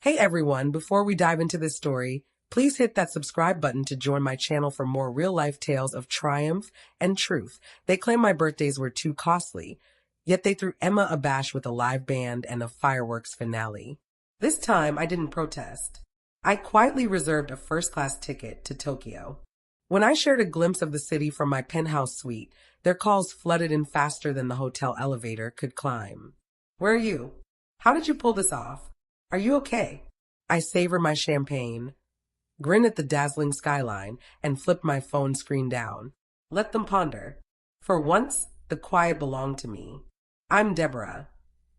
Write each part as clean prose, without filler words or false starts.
Hey everyone, before we dive into this story, please hit that subscribe button to join my channel for more real-life tales of triumph and truth. They claim my birthdays were too costly, yet they threw Emma a bash with a live band and a fireworks finale. This time, I didn't protest. I quietly reserved a first-class ticket to Tokyo. When I shared a glimpse of the city from my penthouse suite, their calls flooded in faster than the hotel elevator could climb. Where are you? How did you pull this off? Are you okay? I savor my champagne, grin at the dazzling skyline, and flip my phone screen down. Let them ponder. For once, the quiet belonged to me. I'm Deborah,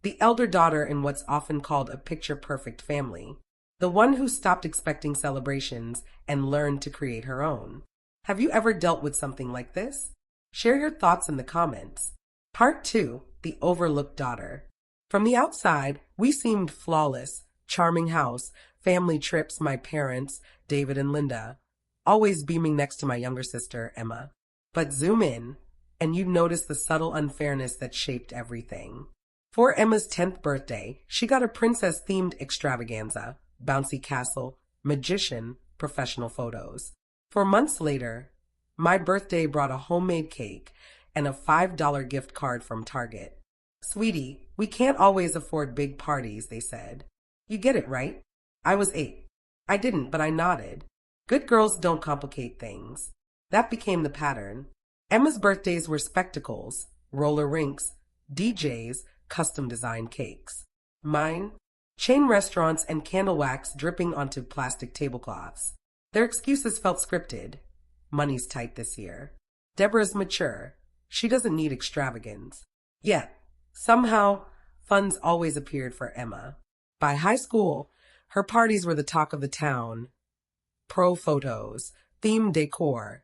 the elder daughter in what's often called a picture-perfect family, the one who stopped expecting celebrations and learned to create her own. Have you ever dealt with something like this? Share your thoughts in the comments. Part 2, The Overlooked Daughter. From the outside, we seemed flawless, charming house, family trips, my parents, David and Linda, always beaming next to my younger sister, Emma. But zoom in, and you'd notice the subtle unfairness that shaped everything. For Emma's 10th birthday, she got a princess-themed extravaganza, bouncy castle, magician, professional photos. 4 months later, my birthday brought a homemade cake and a $5 gift card from Target. Sweetie, we can't always afford big parties, they said. You get it, right? I was 8. I didn't, but I nodded. Good girls don't complicate things. That became the pattern. Emma's birthdays were spectacles, roller rinks, DJs, custom-designed cakes. Mine? Chain restaurants and candle wax dripping onto plastic tablecloths. Their excuses felt scripted. Money's tight this year. Deborah's mature. She doesn't need extravagance. Yet, somehow, funds always appeared for Emma. By high school, her parties were the talk of the town. Pro photos, themed decor,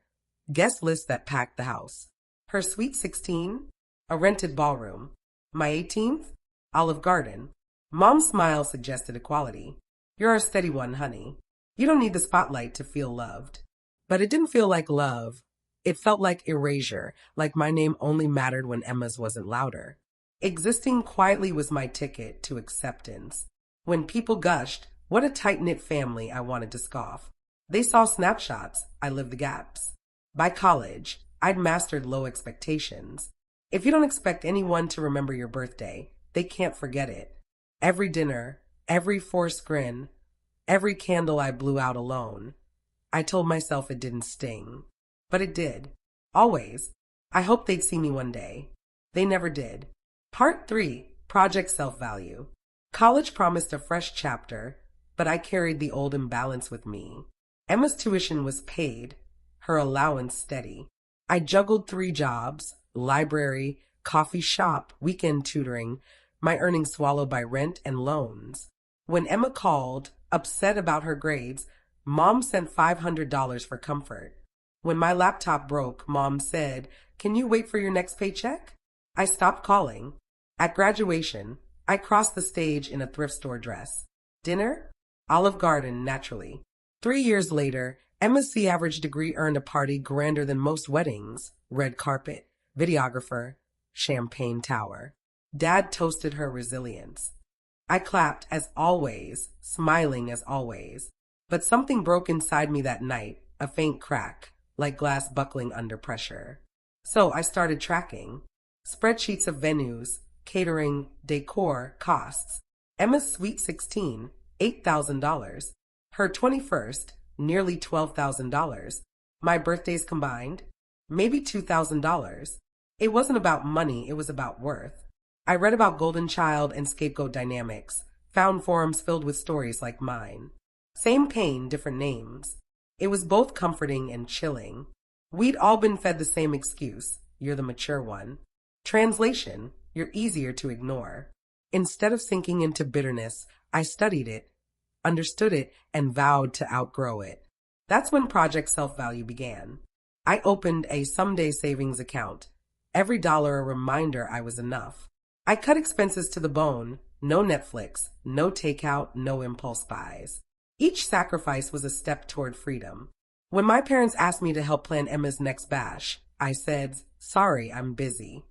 guest lists that packed the house. Her sweet 16, a rented ballroom. My 18th, Olive Garden. Mom's smile suggested equality. You're a steady one, honey. You don't need the spotlight to feel loved. But it didn't feel like love. It felt like erasure, like my name only mattered when Emma's wasn't louder. Existing quietly was my ticket to acceptance. When people gushed, what a tight-knit family, I wanted to scoff. They saw snapshots, I lived the gaps. By college, I'd mastered low expectations. If you don't expect anyone to remember your birthday, they can't forget it. Every dinner, every forced grin, every candle I blew out alone. I told myself it didn't sting. But it did. Always. I hoped they'd see me one day. They never did. Part 3, Project Self-Value. College promised a fresh chapter, but I carried the old imbalance with me. Emma's tuition was paid, her allowance steady. I juggled 3 jobs, library, coffee shop, weekend tutoring, my earnings swallowed by rent and loans. When Emma called, upset about her grades, Mom sent $500 for comfort. When my laptop broke, Mom said, "Can you wait for your next paycheck?" I stopped calling. At graduation, I crossed the stage in a thrift store dress. Dinner? Olive Garden, naturally. 3 years later, Emma's C-average degree earned a party grander than most weddings. Red carpet, videographer, champagne tower. Dad toasted her resilience. I clapped as always, smiling as always. But something broke inside me that night, a faint crack, like glass buckling under pressure. So I started tracking. Spreadsheets of venues, catering, decor, costs. Emma's sweet 16, $8,000. Her 21st, nearly $12,000. My birthdays combined, maybe $2,000. It wasn't about money, it was about worth. I read about golden child and scapegoat dynamics, found forums filled with stories like mine. Same pain, different names. It was both comforting and chilling. We'd all been fed the same excuse, you're the mature one. Translation, you're easier to ignore. Instead of sinking into bitterness, I studied it, understood it, and vowed to outgrow it. That's when Project Self-Value began. I opened a someday savings account. Every dollar a reminder I was enough. I cut expenses to the bone. No Netflix, no takeout, no impulse buys. Each sacrifice was a step toward freedom. When my parents asked me to help plan Emma's next bash, I said, "Sorry, I'm busy."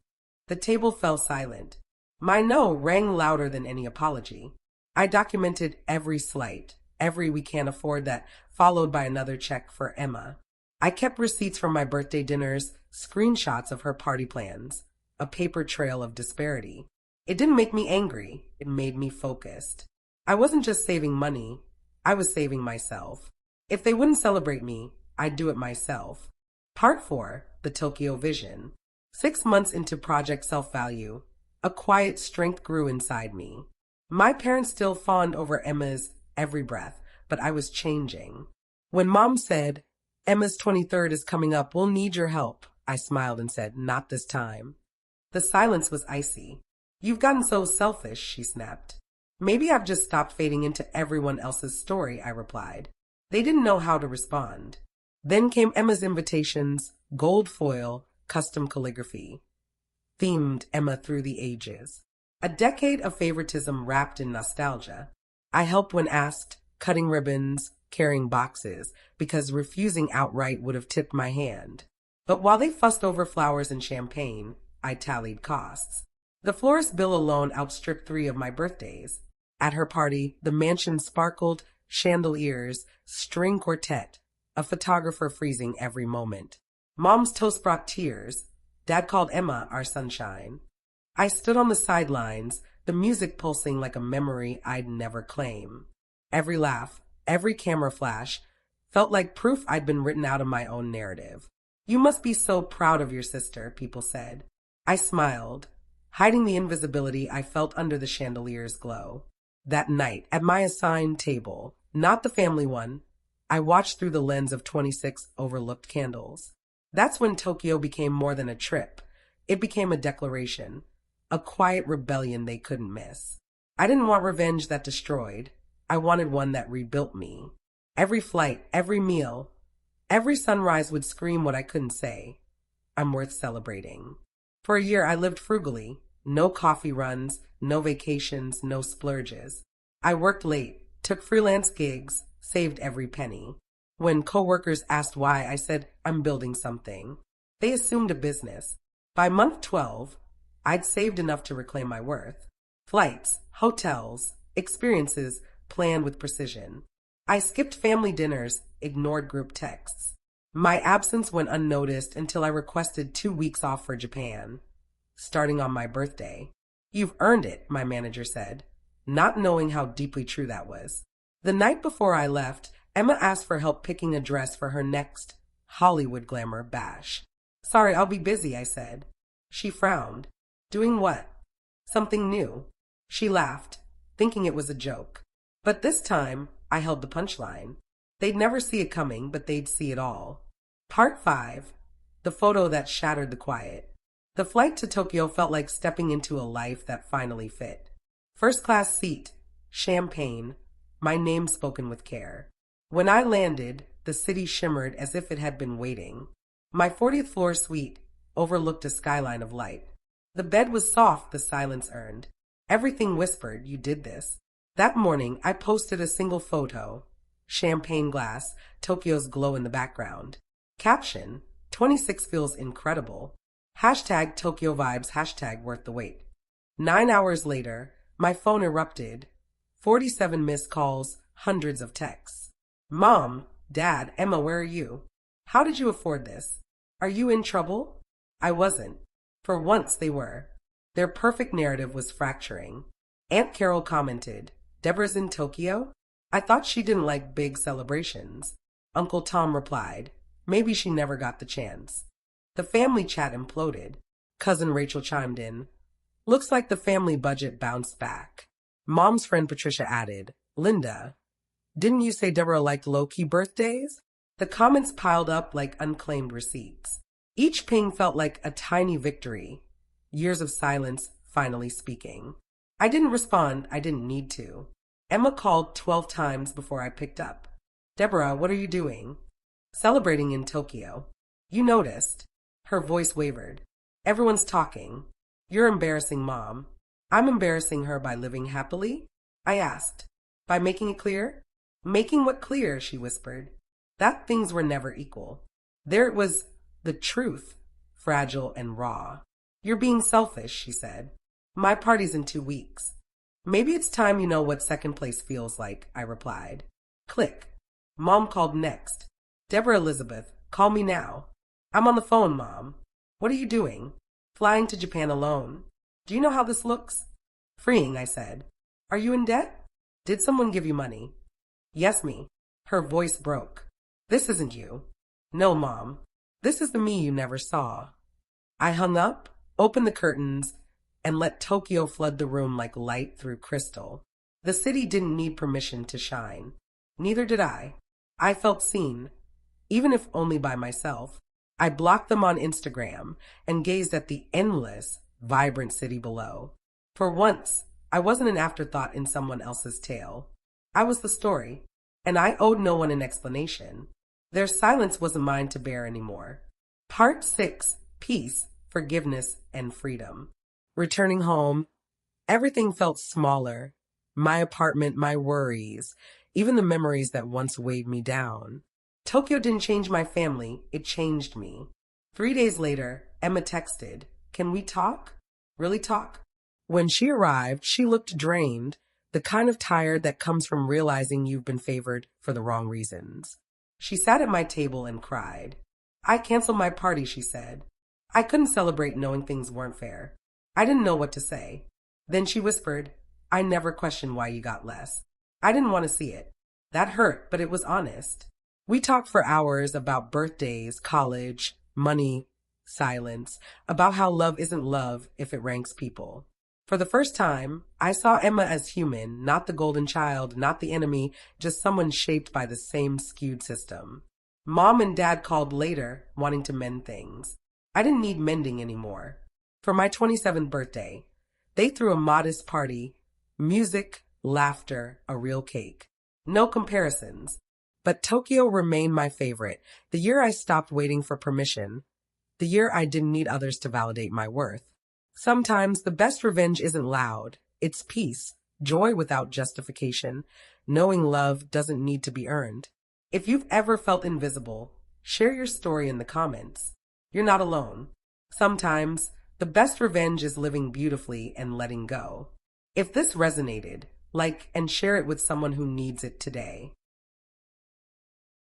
The table fell silent. My no rang louder than any apology. I documented every slight, every we can't afford that, followed by another check for Emma. I kept receipts from my birthday dinners, screenshots of her party plans, a paper trail of disparity. It didn't make me angry, it made me focused. I wasn't just saving money, I was saving myself. If they wouldn't celebrate me, I'd do it myself. Part 4, the Tokyo Vision. 6 months into Project Self-Value, a quiet strength grew inside me. My parents still fawned over Emma's every breath, but I was changing. When Mom said, "Emma's 23rd is coming up, we'll need your help," I smiled and said, "Not this time." The silence was icy. "You've gotten so selfish," she snapped. "Maybe I've just stopped fading into everyone else's story," I replied. They didn't know how to respond. Then came Emma's invitations, gold foil, custom calligraphy. Themed Emma through the ages. A decade of favoritism wrapped in nostalgia. I helped when asked, cutting ribbons, carrying boxes, because refusing outright would have tipped my hand. But while they fussed over flowers and champagne, I tallied costs. The florist bill alone outstripped 3 of my birthdays. At her party, the mansion sparkled, chandeliers, string quartet, a photographer freezing every moment. Mom's toast brought tears. Dad called Emma our sunshine. I stood on the sidelines, the music pulsing like a memory I'd never claim. Every laugh, every camera flash, felt like proof I'd been written out of my own narrative. "You must be so proud of your sister," people said. I smiled, hiding the invisibility I felt under the chandelier's glow. That night, at my assigned table, not the family one, I watched through the lens of 26 overlooked candles. That's when Tokyo became more than a trip. It became a declaration, a quiet rebellion they couldn't miss. I didn't want revenge that destroyed. I wanted one that rebuilt me. Every flight, every meal, every sunrise would scream what I couldn't say. I'm worth celebrating. For a year, I lived frugally. No coffee runs, no vacations, no splurges. I worked late, took freelance gigs, saved every penny. When coworkers asked why, I said, "I'm building something." They assumed a business. By month 12, I'd saved enough to reclaim my worth. Flights, hotels, experiences planned with precision. I skipped family dinners, ignored group texts. My absence went unnoticed until I requested 2 weeks off for Japan, starting on my birthday. "You've earned it," my manager said, not knowing how deeply true that was. The night before I left, Emma asked for help picking a dress for her next Hollywood glamour bash. "Sorry, I'll be busy," I said. She frowned. "Doing what?" "Something new." She laughed, thinking it was a joke. But this time, I held the punchline. They'd never see it coming, but they'd see it all. Part 5. The photo that shattered the quiet. The flight to Tokyo felt like stepping into a life that finally fit. First class seat, champagne, my name spoken with care. When I landed, the city shimmered as if it had been waiting. My 40th floor suite overlooked a skyline of light. The bed was soft, the silence earned. Everything whispered, "You did this." That morning, I posted a single photo. Champagne glass, Tokyo's glow in the background. Caption, 26 feels incredible. Hashtag Tokyo vibes, hashtag worth the wait. 9 hours later, my phone erupted. 47 missed calls, hundreds of texts. "Mom, Dad, Emma, where are you? How did you afford this? Are you in trouble?" I wasn't. For once they were. Their perfect narrative was fracturing. Aunt Carol commented, "Deborah's in Tokyo? I thought she didn't like big celebrations." Uncle Tom replied, "Maybe she never got the chance." The family chat imploded. Cousin Rachel chimed in, "Looks like the family budget bounced back." Mom's friend Patricia added, "Linda, didn't you say Deborah liked low-key birthdays?" The comments piled up like unclaimed receipts. Each ping felt like a tiny victory. Years of silence finally speaking. I didn't respond. I didn't need to. Emma called 12 times before I picked up. "Deborah, what are you doing?" "Celebrating in Tokyo." "You noticed." Her voice wavered. "Everyone's talking. You're embarrassing Mom." "I'm embarrassing her by living happily?" I asked. "By making it clear?" "Making what clear?" she whispered. "That things were never equal. There it was, the truth, fragile and raw." "You're being selfish," she said. "My party's in 2 weeks." Maybe it's time you know what second place feels like, I replied. Click. Mom called next. Deborah Elizabeth, call me now. I'm on the phone, Mom. What are you doing? Flying to Japan alone. Do you know how this looks? Freeing, I said. Are you in debt? Did someone give you money? Yes, me. Her voice broke. This isn't you. No, Mom. This is the me you never saw. I hung up, opened the curtains, and let Tokyo flood the room like light through crystal. The city didn't need permission to shine. Neither did I. I felt seen, even if only by myself. I blocked them on Instagram and gazed at the endless, vibrant city below. For once, I wasn't an afterthought in someone else's tale. I was the story, and I owed no one an explanation. Their silence wasn't mine to bear anymore. Part 6. Peace, Forgiveness, and Freedom. Returning home, everything felt smaller. My apartment, my worries, even the memories that once weighed me down. Tokyo didn't change my family, it changed me. 3 days later, Emma texted, "Can we talk? Really talk?" When she arrived, she looked drained, the kind of tired that comes from realizing you've been favored for the wrong reasons. She sat at my table and cried. I canceled my party, she said. I couldn't celebrate knowing things weren't fair. I didn't know what to say. Then she whispered, "I never questioned why you got less." I didn't want to see it. That hurt, but it was honest. We talked for hours about birthdays, college, money, silence, about how love isn't love if it ranks people. For the first time, I saw Emma as human, not the golden child, not the enemy, just someone shaped by the same skewed system. Mom and Dad called later, wanting to mend things. I didn't need mending anymore. For my 27th birthday, they threw a modest party, music, laughter, a real cake. No comparisons. But Tokyo remained my favorite, the year I stopped waiting for permission, the year I didn't need others to validate my worth. Sometimes the best revenge isn't loud, it's peace, joy without justification, knowing love doesn't need to be earned. If you've ever felt invisible, share your story in the comments. You're not alone. Sometimes the best revenge is living beautifully and letting go. If this resonated, like and share it with someone who needs it today.